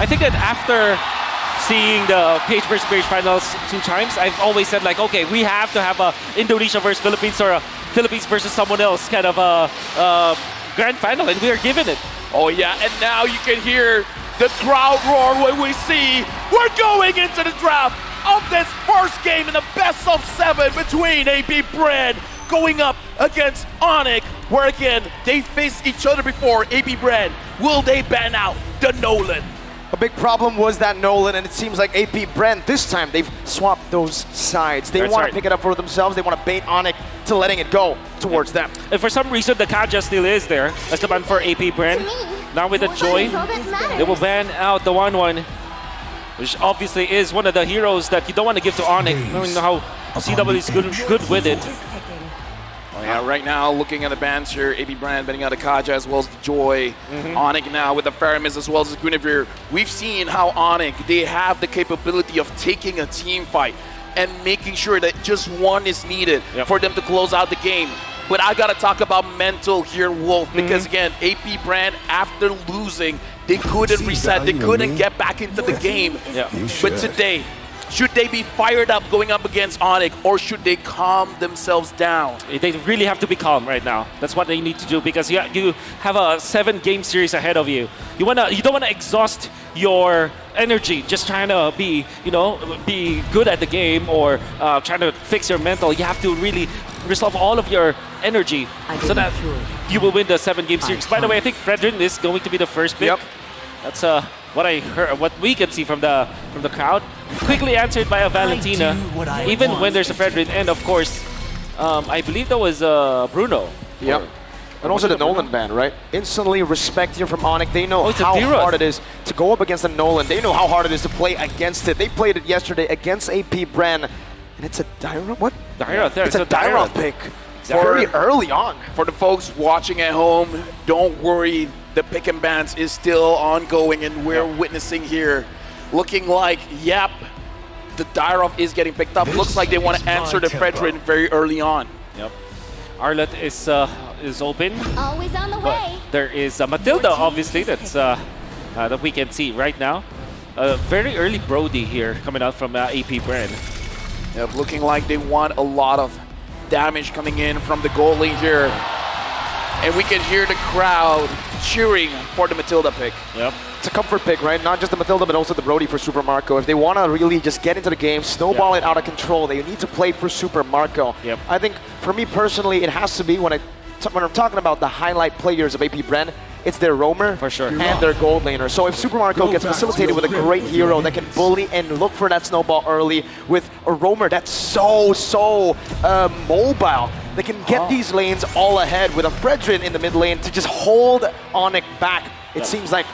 I think that after seeing the Page versus Page finals 2 times, I've always said like, okay, we have to have a Indonesia versus Philippines or a Philippines versus someone else kind of a grand final, and we are given it. Oh yeah, and now you can hear the crowd roar when we see we're going into the draft of this first game in the best of 7 between APBR going up against ONIC, where again, they faced each other before. APBR, will they ban out the Nolan? A big problem was that Nolan, and it seems like APBR this time they've swapped those sides. They want to pick it up for themselves. They want to bait ONIC to letting it go towards them. And for some reason, the Kaja still is there as the ban for APBR. Now with the Joy, they will ban out the 1-1, which obviously is one of the heroes that you don't want to give to ONIC, knowing how CW is good with it. Oh yeah, right now looking at the bans here, APBR banning out the Kaja as well as the Joy. ONIC now with the Faramis as well as the Guinevere. We've seen how ONIC, they have the capability of taking a team fight and making sure that just one is needed for them to close out the game. But I gotta talk about mental here, Wolf, because again, APBR, after losing, they couldn't reset, they couldn't get back into the game. But today, should they be fired up going up against ONIC, or should they calm themselves down? They really have to be calm right now. That's what they need to do, because you have a 7-game series ahead of you. You don't wanna exhaust your energy just trying to be, be good at the game or trying to fix your mental. You have to really resolve all of your energy so that you will win the 7-game series. By the way, I think Fredrin is going to be the first pick. That's what I heard, what we can see from the crowd. Quickly answered by a Valentina, even when there's a Fredrin, and of course, I believe that was Bruno. And also the Nolan ban, right? Instantly respect here from ONIC. They know how hard it is to go up against the Nolan. They know how hard it is to play against it. They played it yesterday against APBR, and it's a Dyra. What? Dyra. It's a Dyra pick. Very early on. For the folks watching at home, don't worry. The pick and bans is still ongoing, and we're witnessing here, looking like, the Dyrov is getting picked up. Looks like they want to answer the Fredrin very early on. Arlet is open. Always on the way. There is Matilda, obviously, that's that we can see right now. Very early Brody here coming out from APBR. Looking like they want a lot of damage coming in from the goal lane here. And we can hear the crowd cheering for the Matilda pick. It's a comfort pick, right? Not just the Matilda, but also the Brody for Super Marco. If they want to really just get into the game, snowball it out of control, they need to play for Super Marco. I think, for me personally, it has to be, when I'm talking about the highlight players of APBR, it's their roamer and their gold laner. So if Super Marco gets facilitated with a great hero that can bully and look for that snowball early with a roamer that's so mobile, they can get these lanes all ahead with a Fredrin in the mid lane to just hold ONIC back. It seems like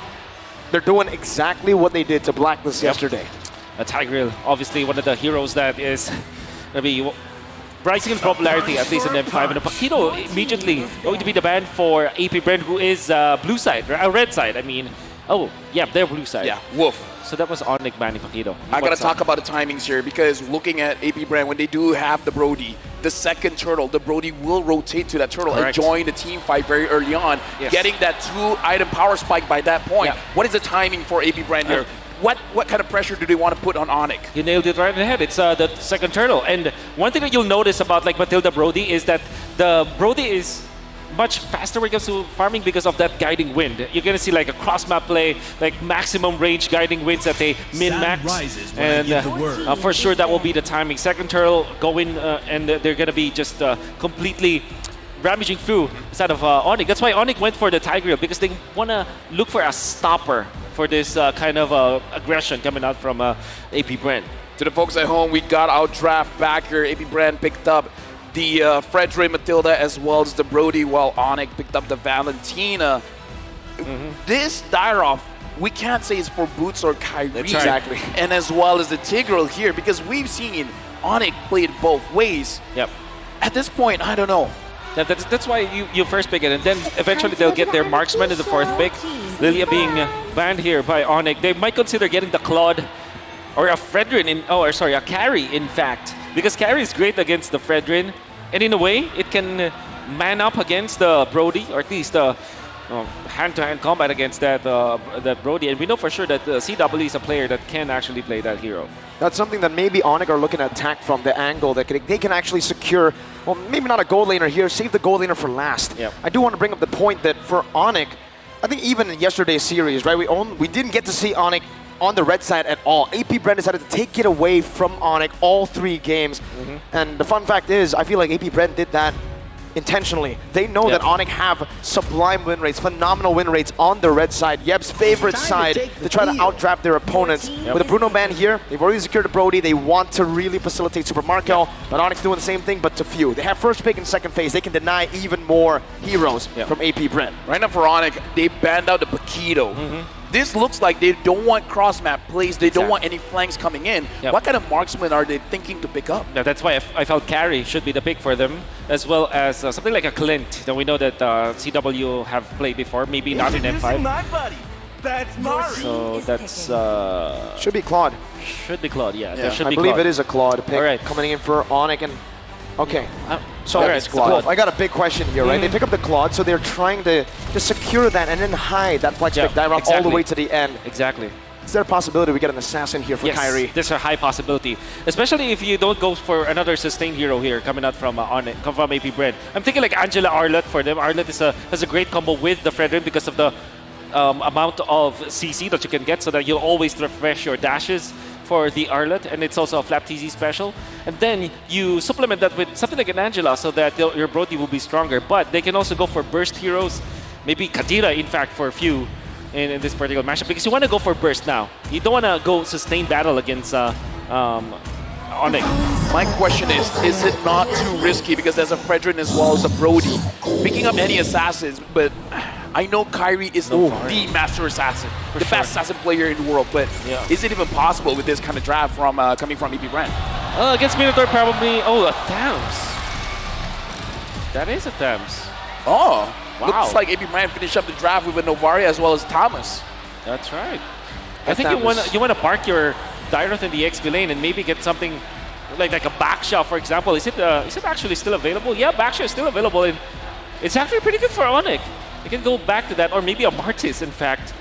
they're doing exactly what they did to Blacklist yesterday. Tigreal, obviously one of the heroes that is going to be rising in popularity, at least in M5. And Paquito immediately going to be the ban for APBR, who is blue side, red side, I mean. Oh, they're blue side. Wolf. So that was ONIC banning Paquito. I gotta talk about the timings here, because looking at APBR, when they do have the Brody, the second turtle, the Brody will rotate to that turtle and join the team fight very early on, getting that 2-item power spike by that point. What is the timing for APBR here? What kind of pressure do they want to put on ONIC? You nailed it right in the head. It's the second turtle. And one thing that you'll notice about like Matilda Brody is that the Brody is much faster when it comes to farming because of that guiding wind. You're going to see like a cross-map play, like maximum range guiding winds that they min-max. And for sure that will be the timing. Second turtle going and they're going to be just completely ramaging through instead of ONIC. That's why ONIC went for the Tigreal, because they want to look for a stopper for this kind of aggression coming out from APBR. To the folks at home, we got our draft back here. APBR picked up the Fredrin Matilda as well as the Brody, while ONIC picked up the Valentina. This Dyrov, we can't say it's for Boots or Kyrie. Exactly. And as well as the Tigreal here, because we've seen ONIC play it both ways. At this point, I don't know. That's why you first pick it, and then eventually they'll get their marksman in the 4th pick. Lilia being banned here by ONIC. They might consider getting the Claude or a Fredrin a Carry, in fact, because Carry is great against the Fredrin, and in a way it can man up against the Brody, or at least hand-to-hand combat against that Brody, and we know for sure that CW is a player that can actually play that hero. That's something that maybe ONIC are looking to attack from the angle that they can actually secure, well, maybe not a gold laner here, save the gold laner for last. Yep. I do want to bring up the point that for ONIC, I think even in yesterday's series, right, we didn't get to see ONIC on the red side at all. APBR decided to take it away from ONIC all 3 games. And the fun fact is, I feel like APBR did that intentionally. They know that ONIC have sublime win rates, phenomenal win rates on the red side, Yeb's favorite side, to try to outdraft their opponents. With the Bruno ban here, they've already secured the Brody. They want to really facilitate Super Marco, but ONIC's doing the same thing, but to few. They have first pick in second phase. They can deny even more heroes from APBR. Right now for ONIC, they banned out the Paquito. This looks like they don't want cross-map plays. They don't want any flanks coming in. What kind of marksman are they thinking to pick up? Yeah, that's why I felt Carry should be the pick for them, as well as something like a Clint that we know that CW have played before, maybe not in M5. That's Mari. So that's... Should be Claude. Should be Claude, yeah. There should I be believe Claude. it is a Claude pick coming in for ONIC. And okay. So Wolf, I got a big question here, right? They pick up the Claude, so they're trying to secure that and then hide that flex pick direct all the way to the end. Exactly. Is there a possibility we get an assassin here for Kyrie? There's a high possibility, especially if you don't go for another sustained hero here coming out from from APBR. I'm thinking like Angela Arlott for them. Arlott has a great combo with the Fredrin because of the amount of CC that you can get, so that you'll always refresh your dashes for the Arlott, and it's also a Flap TZ special. And then you supplement that with something like an Angela so that your Brody will be stronger. But they can also go for burst heroes, maybe Kadira, in fact, for a few in this particular matchup, because you want to go for burst now. You don't want to go sustained battle against ONIC. My question is it not too risky because there's a Fredrin as well as a Brody? Picking up any assassins, but I know Kyrie is the master assassin, the best assassin player in the world, but is it even possible with this kind of draft from coming from APBR? Against Minotaur, probably. Oh, a Thames. That is a Thames. Oh, wow. Looks like APBR finished up the draft with a Novaria as well as Thomas. That's right. I think you want to park your Dyroth in the XP lane and maybe get something like a backshot, for example. Is it actually still available? Yeah, backshot is still available, and it's actually pretty good for ONIC. You can go back to that, or maybe a Martis, in fact.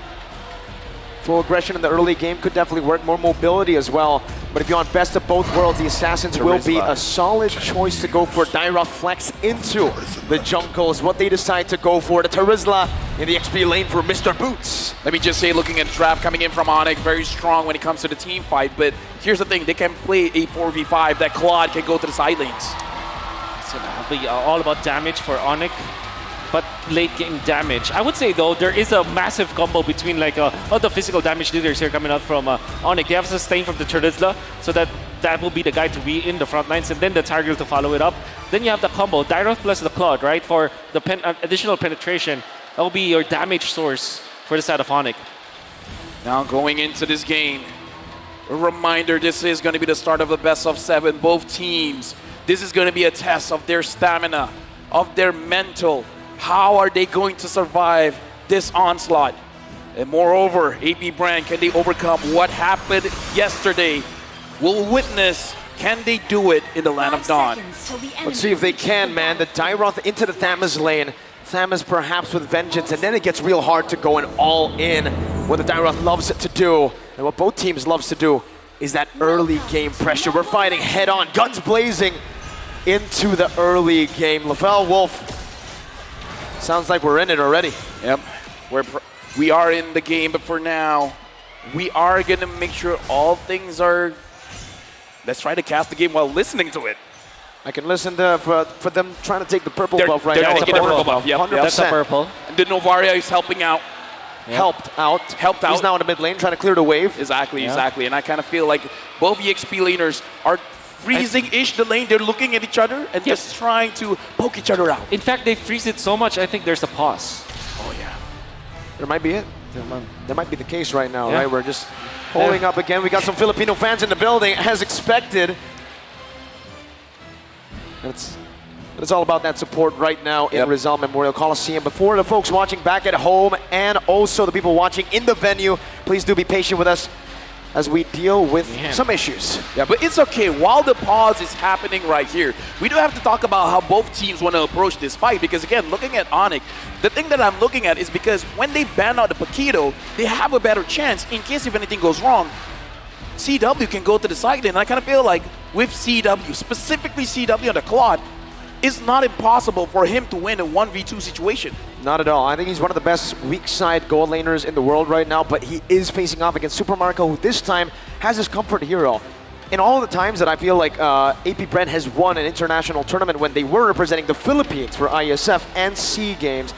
Full aggression in the early game could definitely work, more mobility as well. But if you want best of both worlds, the Assassins will be a solid choice to go for. Dyroth flex into the jungle is what they decide to go for. The Terizla in the XP lane for Mr. Boots. Let me just say, looking at the draft coming in from ONIC, very strong when it comes to the team fight, but here's the thing, they can play a 4v5, that Claude can go to the side lanes. So that'll be all about damage for ONIC. But late game damage. I would say though, there is a massive combo between like all the physical damage leaders here coming out from ONIC. They have sustain from the Terizla, so that will be the guy to be in the front lines, and then the Targil to follow it up. Then you have the combo, Dyroth plus the Claude, right? For the additional penetration. That will be your damage source for the side of ONIC. Now going into this game, a reminder, this is going to be the start of the best of 7. Both teams, this is going to be a test of their stamina, of their mental. How are they going to survive this onslaught? And moreover, APBR, can they overcome what happened yesterday? We'll witness, can they do it in the Land of Dawn? Let's see if they can, man. The Dyroth into the Thamus lane. Thamus perhaps with vengeance, and then it gets real hard to go and all in. What the Dyroth loves to do, and what both teams loves to do, is that early game pressure. We're fighting head on, guns blazing into the early game. Lavelle Wolf, sounds like we're in it already. Yep, we are in the game, but for now, we are going to make sure all things are... Let's try to cast the game while listening to it. I can listen to for them trying to take the purple buff right now. They're taking the purple buff, yep. That's a purple. And the Novaria is helping out. Yep. Helped out. He's now in the mid lane trying to clear the wave. Exactly. And I kind of feel like both EXP laners are freezing-ish the lane. They're looking at each other and just trying to poke each other out. In fact, they freeze it so much, I think there's a pause. Oh, yeah. There might be it. That might be the case right now, right? We're just holding up again. We got some Filipino fans in the building, as expected. And it's all about that support right now in Rizal Memorial Coliseum. Before the folks watching back at home and also the people watching in the venue, please do be patient with us as we deal with some issues. Yeah, but it's okay. While the pause is happening right here, we do have to talk about how both teams want to approach this fight. Because again, looking at ONIC, the thing that I'm looking at is because when they ban out the Paquito, they have a better chance in case if anything goes wrong. CW can go to the side lane. And I kind of feel like with CW, specifically CW on the Claude, it's not impossible for him to win a 1v2 situation. Not at all. I think he's one of the best weak side gold laners in the world right now, but he is facing off against Super Marco, who this time has his comfort hero. In all the times that I feel like APBR has won an international tournament when they were representing the Philippines for ISF and SEA Games,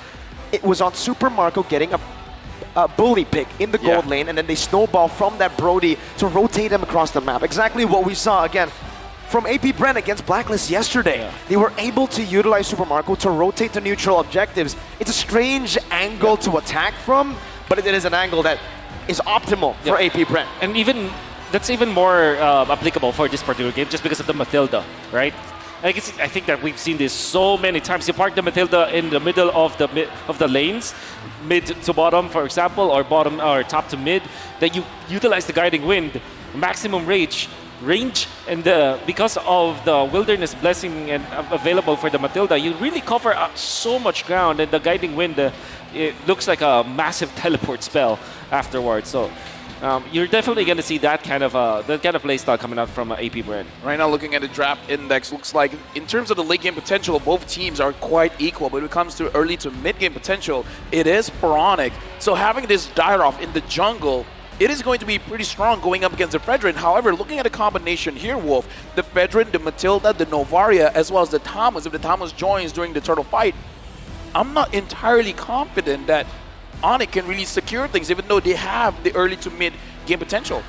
it was on Super Marco getting a bully pick in the gold lane, and then they snowball from that Brody to rotate him across the map. Exactly what we saw again from APBR against Blacklist yesterday. They were able to utilize Super Marco to rotate to neutral objectives. It's a strange angle to attack from, but it is an angle that is optimal for APBR. And even that's even more applicable for this particular game just because of the Matilda, right? I think that we've seen this so many times. You park the Matilda in the middle of the lanes, mid to bottom, for example, or bottom or top to mid. That you utilize the guiding wind, maximum range, and because of the wilderness blessing and available for the Matilda, you really cover up so much ground. And the guiding wind, it looks like a massive teleport spell afterwards. So. You're definitely going to see that kind of playstyle coming out from APBR. Right now, looking at the draft index, looks like in terms of the late game potential, both teams are quite equal. But when it comes to early to mid game potential, it is for ONIC. So having this Dyroff in the jungle, it is going to be pretty strong going up against the Fredrin. However, looking at a combination here, Wolf, the Fredrin, the Matilda, the Novaria, as well as the Thomas, if the Thomas joins during the turtle fight, I'm not entirely confident that ONIC can really secure things, even though they have the early to mid game potential.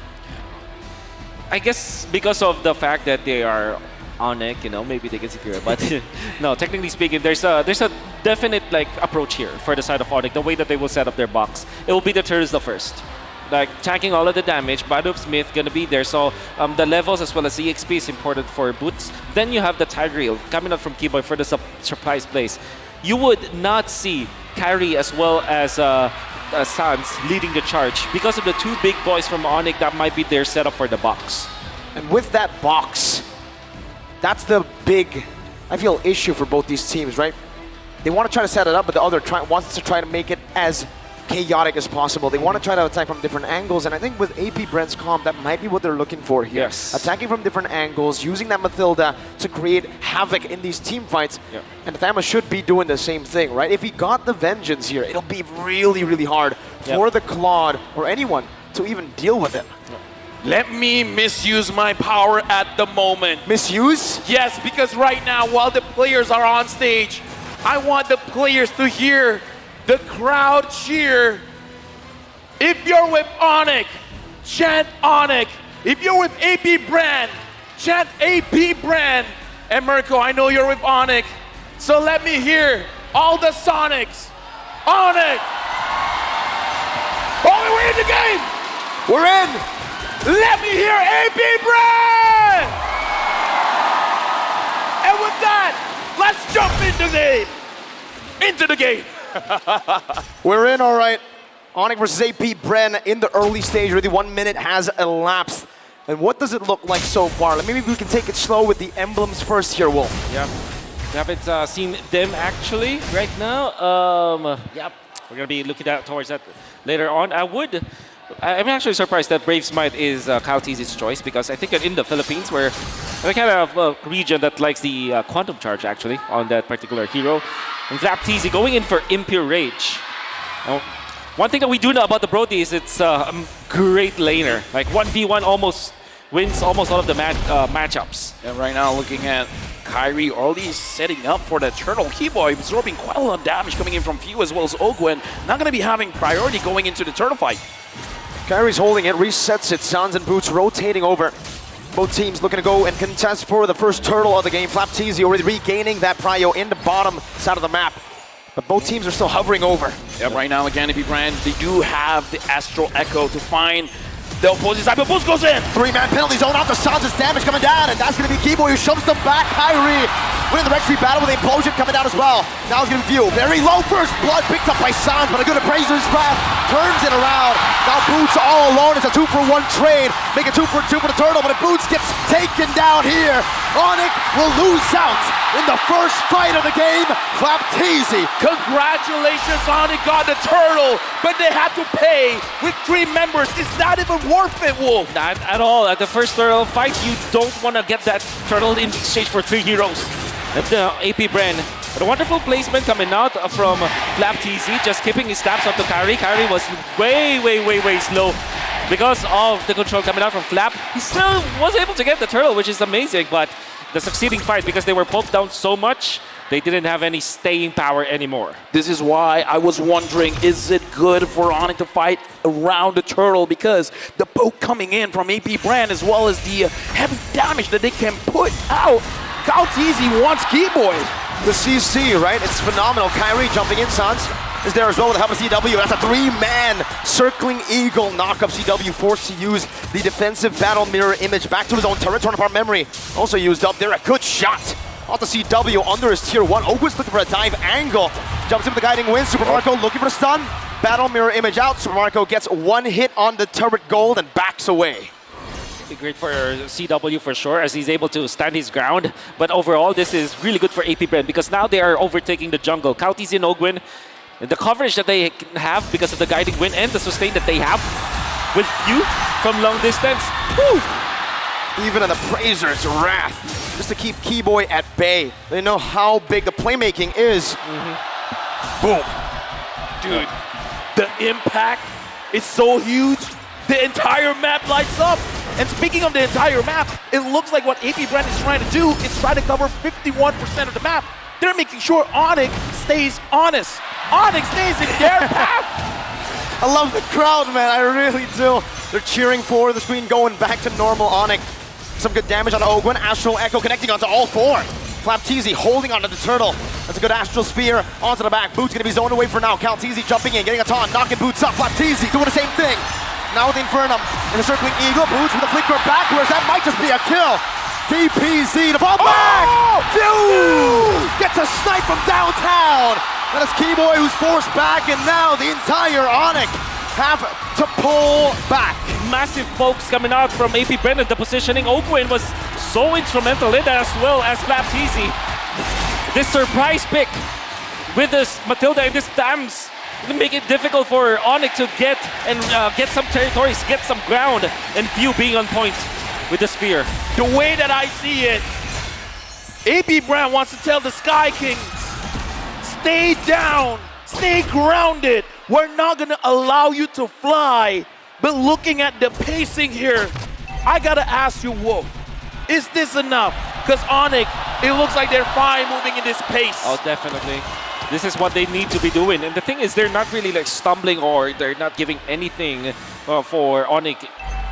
I guess because of the fact that they are ONIC, you know, maybe they can secure it. But no, technically speaking, there's a definite like approach here for the side of ONIC. The way that they will set up their box, it will be the Turtles first, like tanking all of the damage. Badu Smith gonna be there, so the levels as well as the EXP is important for Boots. Then you have the Tigreal coming out from Keyboy for the surprise plays. You would not see Kyrie as well as Sans leading the charge because of the two big boys from ONIC that might be their setup for the box. And with that box, that's the big, I feel, issue for both these teams, right? They want to try to set it up, but the other wants to try to make it as chaotic as possible. They want to try to attack from different angles, and I think with APBR's comp, that might be what they're looking for here. Yes. Attacking from different angles, using that Matilda to create havoc in these team fights. Yep. And Thama should be doing the same thing, right? If he got the Vengeance here, it'll be really, really hard for the Claude or anyone to even deal with it. Let me misuse my power at the moment. Misuse? Yes, because right now, while the players are on stage, I want the players to hear the crowd cheer. If you're with ONIC, chant ONIC. If you're with APBR, chant APBR. And Mirko, I know you're with ONIC, so let me hear all the Sonics. ONIC! Oh, we're in the game! We're in! Let me hear APBR! And with that, let's jump into the game. We're in, all right. ONIC versus APBR in the early stage. Already 1 minute has elapsed. And what does it look like so far? Maybe we can take it slow with the emblems first here, Wolf. Yeah. We haven't seen them actually right now. Yep. We're going to be looking at towards that later on. I'm actually surprised that Brave Smite is Kyle Tzi's choice, because I think that in the Philippines, we're the kind of region that likes the Quantum Charge actually on that particular hero. And Zap Tz going in for Impure Rage. Now, one thing that we do know about the Brody is it's a great laner. Like 1v1 almost wins almost all of the matchups. And right now looking at Kyrie already setting up for the Turtle. Keyboy absorbing quite a lot of damage coming in from Few as well as Ogwen. Not going to be having priority going into the Turtle fight. Kyrie's holding it, resets it. Sounds and Boots rotating over. Both teams looking to go and contest for the first Turtle of the game. Flap Tz already regaining that prio in the bottom side of the map. But both teams are still hovering over. Yeah, right now again, APBR, they do have the Astral Echo to find the opposing side, but Boost goes in. 3-man penalty zone off the Sans' damage coming down, and that's going to be Keyboy who shoves them back. Kyrie winning the Red Tree battle with the implosion coming down as well. Now he's gonna view. Very low first blood picked up by Sans, but a good appraiser's wrath turns it around. Now Boots all alone. It's a 2-for-1 trade. Make it 2-for-2 for the Turtle, but if Boots gets taken down here, ONIC will lose out in the first fight of the game. Flapteasy. Congratulations, ONIC got the Turtle, but they had to pay with 3 members. It's not even worth it, Wolf. Not at all. At the first Turtle fight, you don't want to get that Turtle in exchange for 3 heroes. That's the AP brand. But a wonderful placement coming out from Flapteasy, just keeping his stabs up to Kyrie. Kyrie was way slow because of the control coming out from Flap. He still was able to get the Turtle, which is amazing, but the succeeding fight, because they were poked down so much, they didn't have any staying power anymore. This is why I was wondering, is it good for ONIC to fight around the Turtle? Because the poke coming in from AP Brand, as well as the heavy damage that they can put out. Flapteasy wants Keyboy. The CC, right? It's phenomenal. Kyrie jumping in, Sans is there as well with the help of CW. That's a 3-man circling eagle knockup. CW forced to use the defensive battle mirror image back to his own turret. Torn apart memory also used up there. A good shot off the CW under his tier 1. Oguin's looking for a dive angle. Jumps in with the guiding wind. Super Marco looking for the stun. Battle mirror image out. Super Marco gets 1 hit on the turret gold and backs away. Be great for CW for sure, as he's able to stand his ground. But overall, this is really good for AP Brand, because now they are overtaking the jungle. Flapteasy and Oguin, the coverage that they have because of the guiding wind and the sustain that they have with you from long distance. Woo! Even an appraiser's wrath, just to keep Keyboy at bay. They know how big the playmaking is. Boom. Dude, the impact is so huge. The entire map lights up. And speaking of the entire map, it looks like what AP Brand is trying to do is try to cover 51% of the map. They're making sure ONIC stays honest. ONIC stays in their path. I love the crowd, man. I really do. They're cheering for the screen going back to normal ONIC. Some good damage on Oguin. Astral Echo connecting onto all 4. Flapteasy holding onto the Turtle. That's a good Astral Spear onto the back. Boots going to be zoned away for now. Flapteasy jumping in, getting a taunt, knocking Boots up. Flapteasy doing the same thing. Now with the Infernum and the circling eagle. Boots with a flicker backwards. That might just be a kill. DPZ to fall back. Gets a snipe from downtown. That is Keyboy who's forced back, and now the entire ONIC have to pull back. Massive pokes coming out from AP Brand. The positioning, Oguin was so instrumental in that, as well as Flapteasy. This surprise pick with this Matilda and this Dams will make it difficult for ONIC to get some territories, get some ground, and Few being on point with the spear. The way that I see it, AP Brand wants to tell the Sky Kings, stay down, stay grounded. We're not gonna allow you to fly. But looking at the pacing here, I gotta ask you, Wolf, is this enough? Because ONIC, it looks like they're fine moving in this pace. Oh, definitely. This is what they need to be doing. And the thing is, they're not really like stumbling, or they're not giving anything for ONIC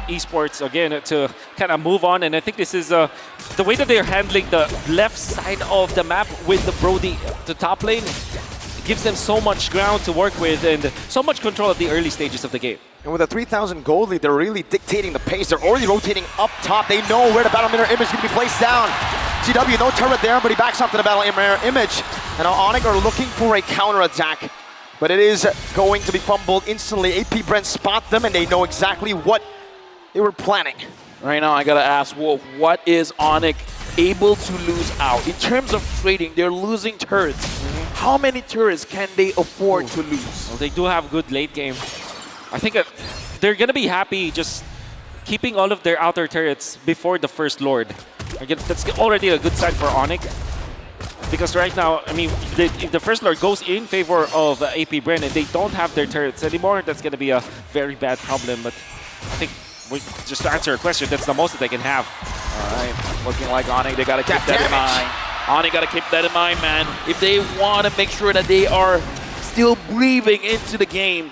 Esports again to kind of move on. And I think this is the way that they're handling the left side of the map with the Brody, the top lane, gives them so much ground to work with and so much control at the early stages of the game. And with a 3,000 gold lead, they're really dictating the pace. They're already rotating up top. They know where the battle mirror image is going to be placed down. CW, no turret there, but he backs up to the battle mirror image. And now ONIC are looking for a counterattack, but it is going to be fumbled instantly. AP Brent spot them, and they know exactly what they were planning. Right now, I gotta ask Wolf, what is ONIC able to lose out? In terms of trading, they're losing turrets. How many turrets can they afford to lose? Well, they do have good late game. I think they're going to be happy just keeping all of their outer turrets before the first Lord. Again, that's already a good sign for ONIC. Because right now, I mean, if the first Lord goes in favor of AP Brand and they don't have their turrets anymore, that's going to be a very bad problem. But I think, just to answer your question, that's the most that they can have. All right, looking like ONIC, they got to keep that in mind. ONIC got to keep that in mind, man. If they want to make sure that they are still breathing into the game,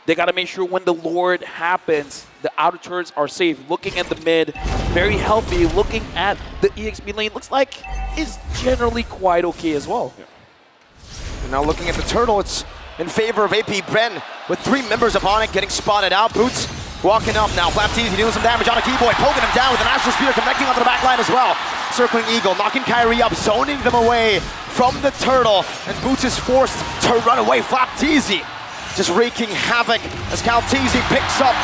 they got to make sure when the Lord happens, the outer turrets are safe. Looking at the mid, very healthy. Looking at the EXP lane, looks like it's generally quite okay as well. Yeah. And now looking at the turtle, it's in favor of AP Bren, with 3 members of ONIC getting spotted out. Boots walking up now. Flapteasy dealing some damage on a Keyboy, poking him down with an Astral Spear, connecting onto the back line as well. encircling Eagle, knocking Kyrie up, zoning them away from the turtle, and Boots is forced to run away. Flapteezy just wreaking havoc as Calteezy picks up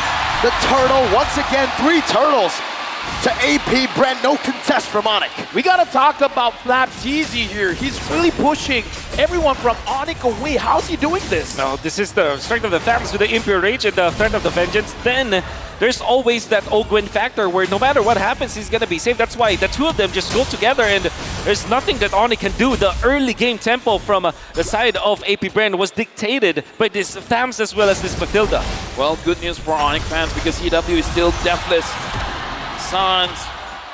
the turtle. Once again, 3 turtles to AP Brent, no contest from ONIC. We gotta talk about Flapteezy here. He's really pushing everyone from ONIC away. How's he doing this? No, this is the strength of the Thames with the Impure Rage and the threat of the Vengeance. Then there's always that Ogwin factor where no matter what happens, he's gonna be safe. That's why the two of them just go together, and there's nothing that ONIC can do. The early game tempo from the side of AP Brand was dictated by this Thames as well as this Matilda. Well, good news for ONIC fans because EW is still deathless. Sans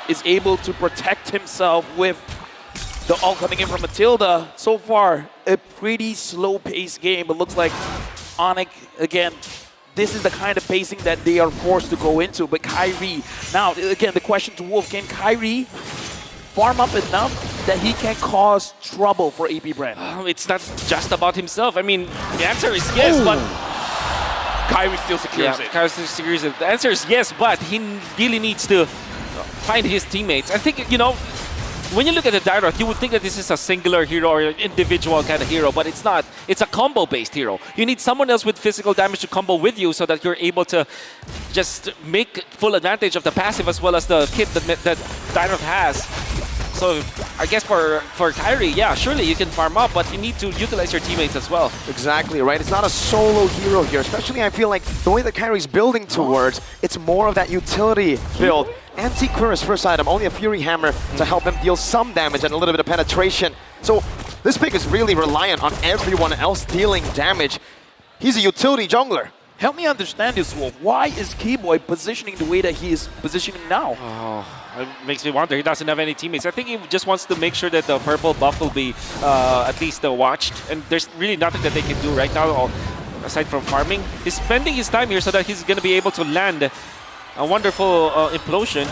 is able to protect himself with the ult coming in from Matilda. So far, a pretty slow-paced game. It looks like ONIC, again, this is the kind of pacing that they are forced to go into. But Kyrie, now, again, the question to Wolf, can Kyrie farm up enough that he can cause trouble for AP Brand? It's not just about himself. I mean, the answer is yes, but Kyrie still secures it. Kyrie still secures it. The answer is yes, but he really needs to find his teammates. I think, you know, when you look at the Dairoth, you would think that this is a singular hero or an individual kind of hero, but it's not. It's a combo-based hero. You need someone else with physical damage to combo with you so that you're able to just make full advantage of the passive as well as the kit that Dairoth has. So I guess for Kyrie, yeah, surely you can farm up, but you need to utilize your teammates as well. Exactly, right? It's not a solo hero here, especially I feel like the way that Kyrie's building towards, it's more of that utility build. Anti-Cuira's first item, only a Fury Hammer to help him deal some damage and a little bit of penetration. So this pick is really reliant on everyone else dealing damage. He's a utility jungler. Help me understand this, Wolf. Why is Keyboy positioning the way that he is positioning now? It makes me wonder. He doesn't have any teammates. I think he just wants to make sure that the purple buff will be at least watched. And there's really nothing that they can do right now aside from farming. He's spending his time here so that he's going to be able to land a wonderful implosion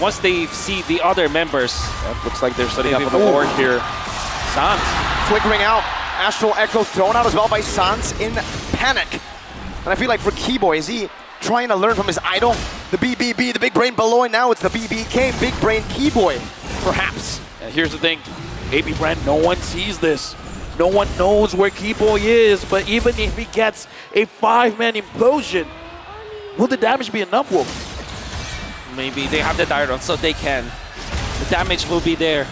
once they see the other members. Looks like they're setting up on the board here. Sans flickering out. Astral Echo thrown out as well by Sans in panic. And I feel like for Keyboy, is he trying to learn from his idol? The BBB, the big brain below, and now it's the BBK, big brain Keyboy, perhaps. And here's the thing, AP Brand, no one sees this. No one knows where Keyboy is, but even if he gets a 5-man implosion, will the damage be enough, Wolf? Maybe they have the Dairoth, so they can. The damage will be there.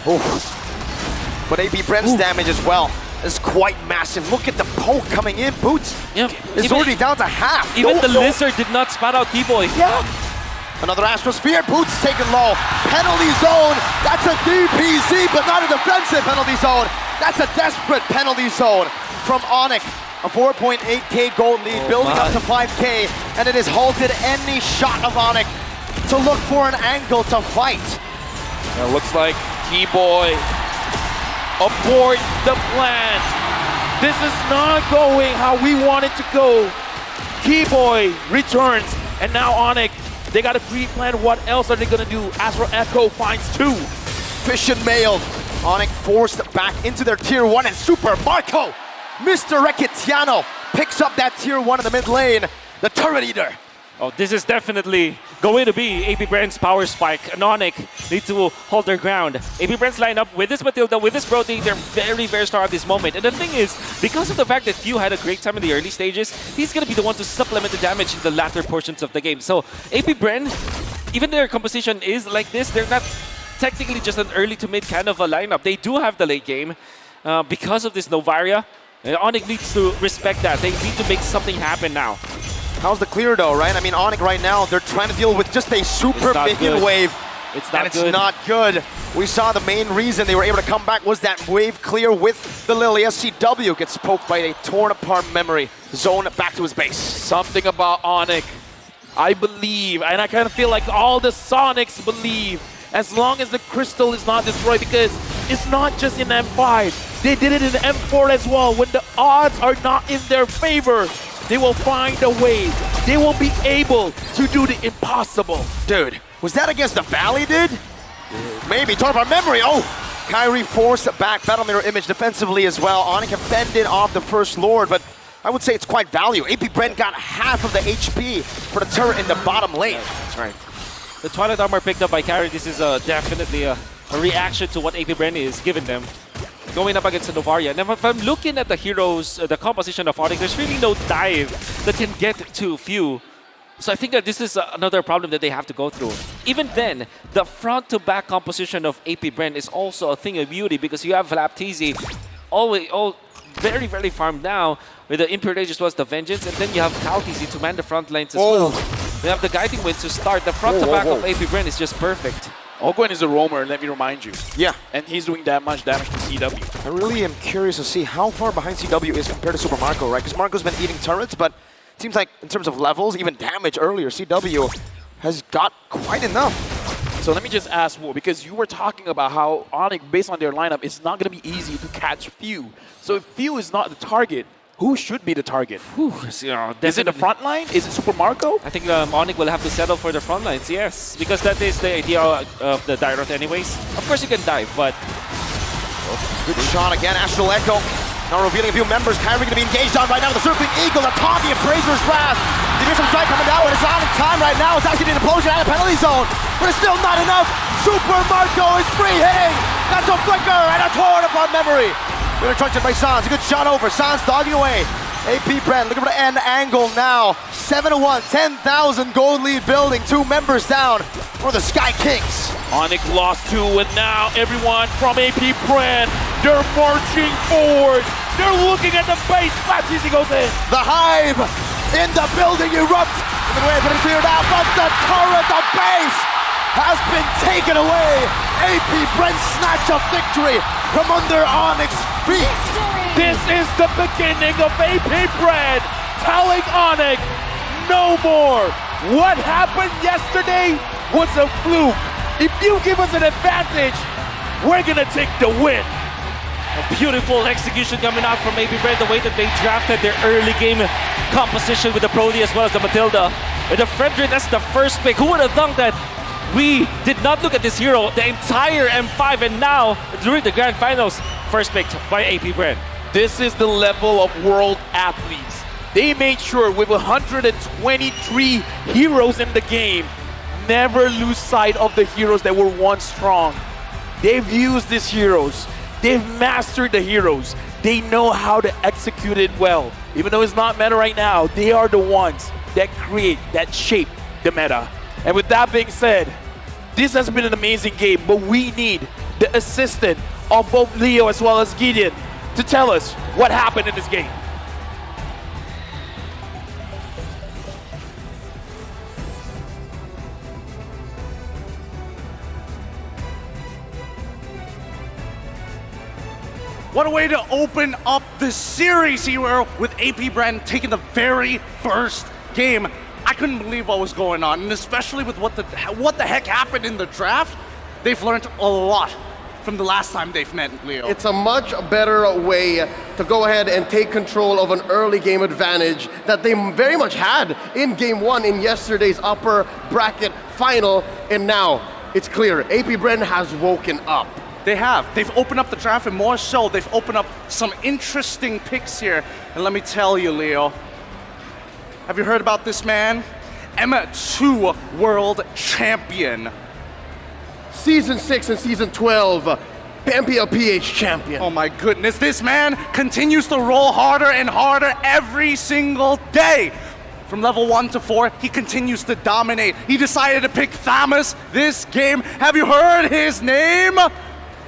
But AP Brand's damage as well is quite massive. Look at the poke coming in. Boots is already down to half. Even the Lizard did not spot out Keyboy. Yeah. Another Astral Spear. Boots taken low. Penalty zone. That's a DPZ, but not a defensive penalty zone. That's a desperate penalty zone from ONIC. A 4.8k gold lead, building up to 5k, and it has halted any shot of ONIC to look for an angle to fight. It looks like Keyboy abort the plan. This is not going how we want it to go. Keyboy returns, and now ONIC, they got to pre-plan what else are they going to do. Astral Echo finds 2. Fish and mailed. ONIC forced back into their tier 1, and Super Marco, Mr. Reketiano, picks up that tier 1 in the mid lane. The Turret Eater. Oh, this is definitely going to be AP Brand's power spike. And ONIC need to hold their ground. AP Brand's lineup with this Matilda, with this Brody, they're very, very strong at this moment. And the thing is, because of the fact that Few had a great time in the early stages, he's going to be the one to supplement the damage in the latter portions of the game. So AP Brand, even their composition is like this, they're not technically just an early to mid kind of a lineup. They do have the late game because of this Novaria. ONIC needs to respect that. They need to make something happen now. How's the clear though, right? I mean, ONIC right now, they're trying to deal with just a super minion wave. It's not and it's not good. We saw the main reason they were able to come back was that wave clear with the Lily. SCW gets poked by a torn apart memory. Zone back to his base. Something about ONIC, I believe, and I kind of feel like all the Sonics believe, as long as the crystal is not destroyed, because it's not just in M5. They did it in M4 as well. When the odds are not in their favor, they will find a way. They will be able to do the impossible. Dude, was that against the Valley, dude? Maybe, talk about memory. Oh, Kyrie forced back Battle Mirror Image defensively as well. ONIC have fended off the First Lord, but I would say it's quite value. AP Brent got half of the HP for the turret in the bottom lane. That's right. The Twilight Armor picked up by Kyrie, this is definitely a a reaction to what AP Bren is giving them. Going up against the Novaria. And if I'm looking at the heroes, the composition of ONIC, there's really no dive that can get to few. So I think that this is another problem that they have to go through. Even then, the front-to-back composition of AP Bren is also a thing of beauty because you have Laptizi all very, very farmed now with the Impure Rage as well as the Vengeance, and then you have Kaltizi to man the front lines as well. You have the Guiding Wind to start. The front-to-back of AP Bren is just perfect. Ogwen is a roamer, let me remind you. Yeah. And he's doing that much damage to CW. I really am curious to see how far behind CW is compared to Super Marco, right? Because Marco's been eating turrets, but it seems like in terms of levels, even damage earlier, CW has got quite enough. So let me just ask, because you were talking about how ONIC, based on their lineup, it's not going to be easy to catch Few. So if Few is not the target, who should be the target? Is it the front line? Is it Super Marco? I think ONIC will have to settle for the front lines, yes. Because that is the idea of the Dyrot anyways. Of course you can dive, but... Good shot again, Astral Echo. Now revealing a few members. Kyrie going to be engaged on right now with the Circling Eagle, the Tommy of Fraser's Wrath. You hear some strike coming down when it's on in time right now. It's actually an implosion out of the penalty zone. But it's still not enough. Super Marco is free hitting. That's a flicker and a torn upon memory. Good attraction by Sans. A good shot over. Sans dogging away. AP Bren looking for the end angle now. 7-1, 10,000 gold lead building. 2 members down for the Sky Kings. ONIC lost 2, and now everyone from AP Bren, they're marching forward. They're looking at the base. Laptizi goes in. The Hive in the building erupts. The way it's been cleared out, but the turret, the base, has been taken away. AP Bren snatch a victory from under ONIC's feet. This is the beginning of AP Bren telling ONIC no more. What happened yesterday was a fluke. If you give us an advantage, we're gonna take the win. A beautiful execution coming out from AP Bren, the way that they drafted their early game composition with the Brody as well as the Matilda. With the Frederick, that's the first pick. Who would have thunk that we did not look at this hero the entire M5, and now, during the Grand Finals, first picked by AP Bren. This is the level of world athletes. They made sure with 123 heroes in the game, never lose sight of the heroes that were once strong. They've used these heroes. They've mastered the heroes. They know how to execute it well. Even though it's not meta right now, they are the ones that create, that shape the meta. And with that being said, this has been an amazing game, but we need the assistant of both Leo as well as Gideon to tell us what happened in this game. What a way to open up the series here with AP Bren taking the very first game. I couldn't believe what was going on, and especially with what the heck happened in the draft. They've learned a lot from the last time they've met, Leo. It's a much better way to go ahead and take control of an early game advantage that they very much had in game 1 in yesterday's upper bracket final, and now it's clear AP Bren has woken up. They have. They've opened up the draft, and more so, they've opened up some interesting picks here. And let me tell you, Leo, have you heard about this man? M2 World Champion. Season 6 and Season 12, MLBB champion. Oh my goodness, this man continues to roll harder and harder every single day. From level 1 to 4, he continues to dominate. He decided to pick Thamus this game. Have you heard his name?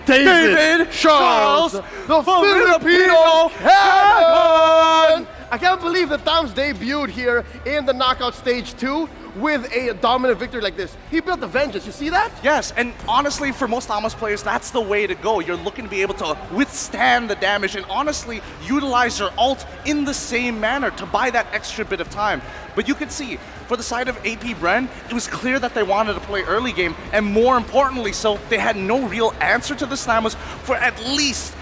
David Charles, the Filipino Cannon! I can't believe that Thamus debuted here in the knockout stage 2 with a dominant victory like this. He built the Vengeance, you see that? Yes, and honestly, for most Thamus players, that's the way to go. You're looking to be able to withstand the damage and honestly utilize your ult in the same manner to buy that extra bit of time. But you can see, for the side of AP Bren, it was clear that they wanted to play early game, and more importantly so, they had no real answer to the Thamus for at least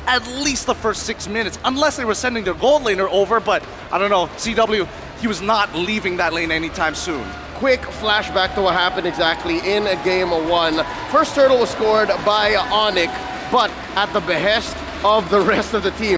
the first 6 minutes, unless they were sending their gold laner over, but I don't know, CW, he was not leaving that lane anytime soon. Quick flashback to what happened exactly in game 1. First turtle was scored by ONIC, but at the behest of the rest of the team.